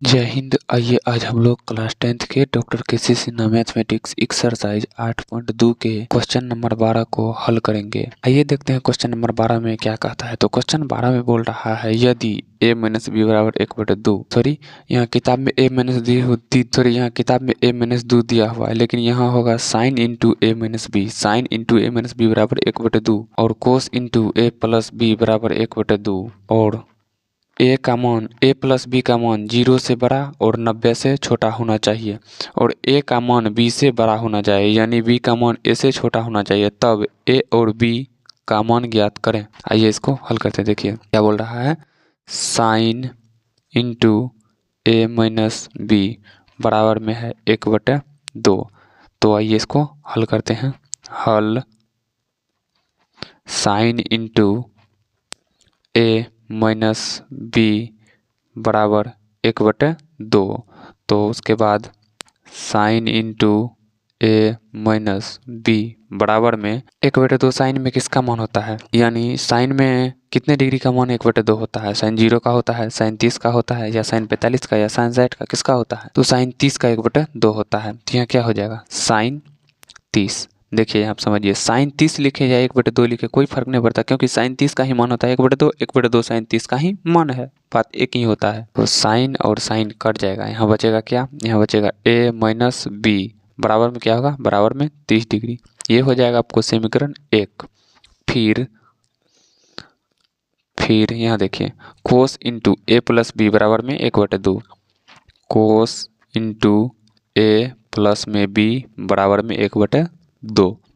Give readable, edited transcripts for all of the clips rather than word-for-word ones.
जय हिंद। आइए आज हम लोग क्लास 10th के डॉक्टर केसी सिन्हा मैथमेटिक्स एक्सरसाइज 8.2 के क्वेश्चन नंबर 12 को हल करेंगे। आइए देखते हैं क्वेश्चन नंबर 12 में क्या कहता है। तो क्वेश्चन 12 में बोल रहा है यदि a माइनस बी बराबर 1/2 यहाँ किताब में a माइनस दी होती यहाँ किताब में a माइनस 2 दिया हुआ है, लेकिन यहाँ होगा sine into a minus b, sine into a minus b बराबर 1/2 और cos into a plus b बराबर 1/2 और a का मान a प्लस बी का मान 0 से बड़ा और 90 से छोटा होना चाहिए और a का मान b से बड़ा होना चाहिए, यानी b का मान a से छोटा होना चाहिए, तब a और b का मान ज्ञात करें। आइए इसको हल करते हैं। देखिए क्या बोल रहा है, sine into a minus b बराबर में है 1/2। तो आइए इसको हल करते हैं। हल sine into a minus b बराबर 1/2। तो उसके बाद sine into a minus b बराबर में 1/2। साइन में किसका मान होता है, यानी साइन में कितने डिग्री का मान 1/2 होता है? साइन 0 का होता है, साइन 30 का होता है, या साइन 45 का, या साइन 60 का, किसका होता है? तो साइन 30 का 1/2 होता है। तो यहाँ क्या हो जाएगा, साइन 30। देखिए आप समझिए, साइन 30 लिखे या 1/2 लिखे कोई फर्क नहीं पड़ता, क्योंकि साइन 30 का ही मान होता है 1/2, 1/2 साइन 30 का ही मान है, बात एक ही होता है। तो साइन और साइन कट जाएगा, यहाँ बचेगा क्या, यहाँ बचेगा a माइनस बी बराबर में क्या होगा, बराबर में 30 डिग्री। ये हो जाएगा आपको समीकरण 1। फिर यहाँ देखिए कोस इंटू a प्लस बी बराबर में 1/2, कोस इंटू a प्लस में b बराबर में 1/2,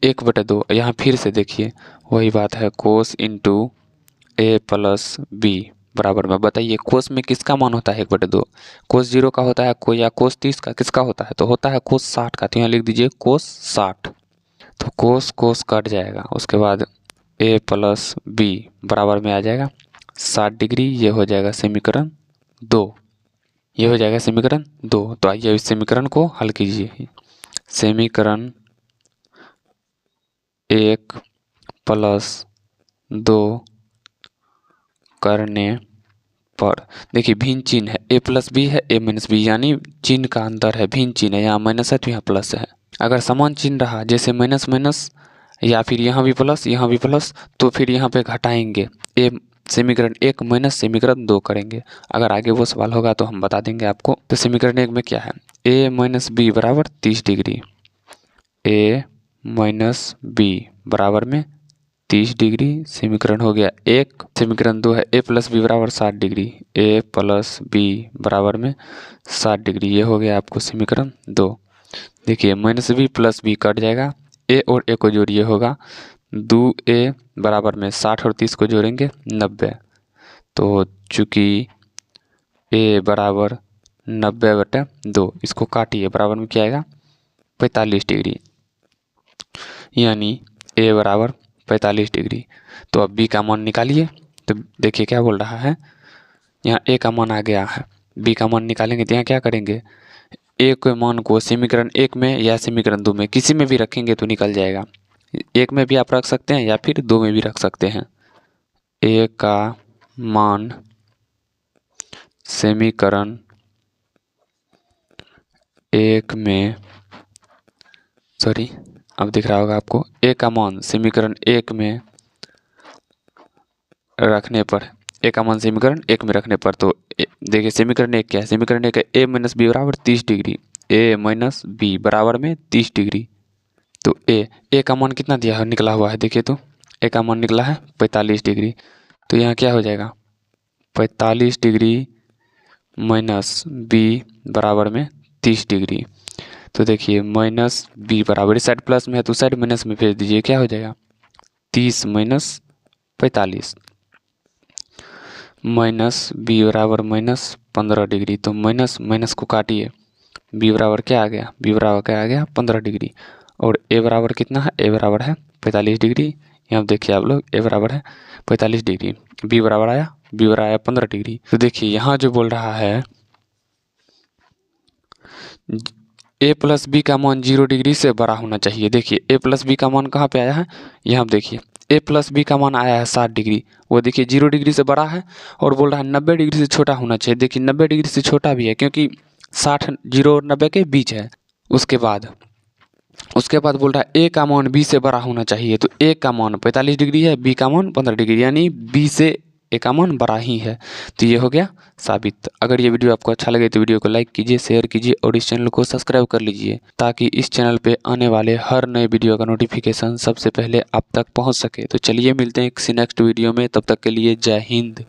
1/2। यहाँ फिर से देखिए वही बात है, कोस इंटू a प्लस बी बराबर में, बताइए कोस में किसका मान होता है 1/2? कोस 0 का होता है कोई, या कोस 30 का, किसका होता है? तो होता है कोस 60 का। तो यहाँ लिख दीजिए कोस 60। तो कोस कोस कट जाएगा, उसके बाद a प्लस बी बराबर में आ जाएगा 60 डिग्री। ये हो जाएगा समीकरण 2। ये हो जाएगा समीकरण 2। तो आइए इस समीकरण को हल कीजिए। समीकरण 1 प्लस 2 करने पर देखिए भिन्न चिन्ह है, a प्लस बी है, a माइनस बी, यानी चिन्ह का अंतर है, भिन्न चिन्ह है। यहाँ माइनस है तो यहाँ प्लस है। अगर समान चिन्ह रहा, जैसे माइनस माइनस या फिर यहाँ भी प्लस यहाँ भी प्लस, तो फिर यहाँ पे घटाएंगे, a समीकरण 1 माइनस समीकरण 2 करेंगे। अगर आगे वो सवाल होगा तो हम बता देंगे आपको। तो समीकरण 1 में क्या है, a माइनस बी बराबर 30 डिग्री, a माइनस बी बराबर में 30 डिग्री समीकरण हो गया 1। समीकरण 2 है a प्लस बी बराबर 60 डिग्री, a प्लस बी बराबर में 60 डिग्री। ये हो गया आपको समीकरण 2। देखिए minus b plus b cut जाएगा, a और a को जोड़िए होगा 2a बराबर में 60 और 30 को जोड़ेंगे 90। तो चूँकि a बराबर 90/2, इसको काटिए, बराबर में क्या आएगा 45 डिग्री, यानी a बराबर 45 डिग्री। तो अब b का मान निकालिए। तो देखिए क्या बोल रहा है, यहाँ a का मान आ गया है, b का मान निकालेंगे तो यहाँ क्या करेंगे, a के मान को समीकरण 1 में या समीकरण 2 में किसी में भी रखेंगे तो निकल जाएगा। 1 में भी आप रख सकते हैं या फिर 2 में भी रख सकते हैं। a का मान समीकरण 1 में, सॉरी अब दिख रहा होगा आपको, a का मान समीकरण 1 में रखने पर, a का मान समीकरण 1 में रखने पर, तो देखिए समीकरण 1 क्या है, समीकरण 1 है a माइनस बी बराबर 30 डिग्री, a माइनस बी बराबर में 30 डिग्री। तो a का मान कितना दिया है, निकला हुआ है, देखिए तो a का मान निकला है 45 डिग्री। तो यहाँ क्या हो जाएगा 45 डिग्री माइनस बी बराबर में 30 डिग्री। तो देखिए माइनस बी बराबर, इस साइड प्लस में है तो साइड माइनस में भेज दीजिए, क्या हो जाएगा 30 माइनस 45, माइनस बी बराबर माइनस 15 डिग्री। तो माइनस माइनस को काटिए, बी बराबर क्या आ गया, बी बराबर क्या आ गया 15 डिग्री, और ए बराबर कितना है, ए बराबर है 45 डिग्री। यहाँ देखिए आप लोग, ए बराबर है 45 डिग्री, बी बराबर आया, बी बराबर आया 15 डिग्री। तो देखिए यहाँ जो बोल रहा है a प्लस बी का मान 0 डिग्री से बड़ा होना चाहिए। देखिए a प्लस बी का मान कहाँ पे आया है, यहाँ देखिए ए प्लस बी का मान आया है 60 डिग्री, वो देखिए 0 डिग्री से बड़ा है और बोल रहा है 90 डिग्री से छोटा होना चाहिए। देखिए 90 डिग्री से छोटा भी है क्योंकि 60 0 और 90 के बीच है। उसके बाद बोल रहा है ए का मान बी से बड़ा होना चाहिए, तो ए का मान 45 डिग्री है, बी का मान 15 डिग्री, यानी बी से ए का मान बड़ा ही है। तो ये हो गया साबित। अगर ये वीडियो आपको अच्छा लगे तो वीडियो को लाइक कीजिए, शेयर कीजिए और इस चैनल को सब्सक्राइब कर लीजिए ताकि इस चैनल पे आने वाले हर नए वीडियो का नोटिफिकेशन सबसे पहले आप तक पहुंच सके। तो चलिए मिलते हैं किसी नेक्स्ट वीडियो में, तब तक के लिए जय हिंद।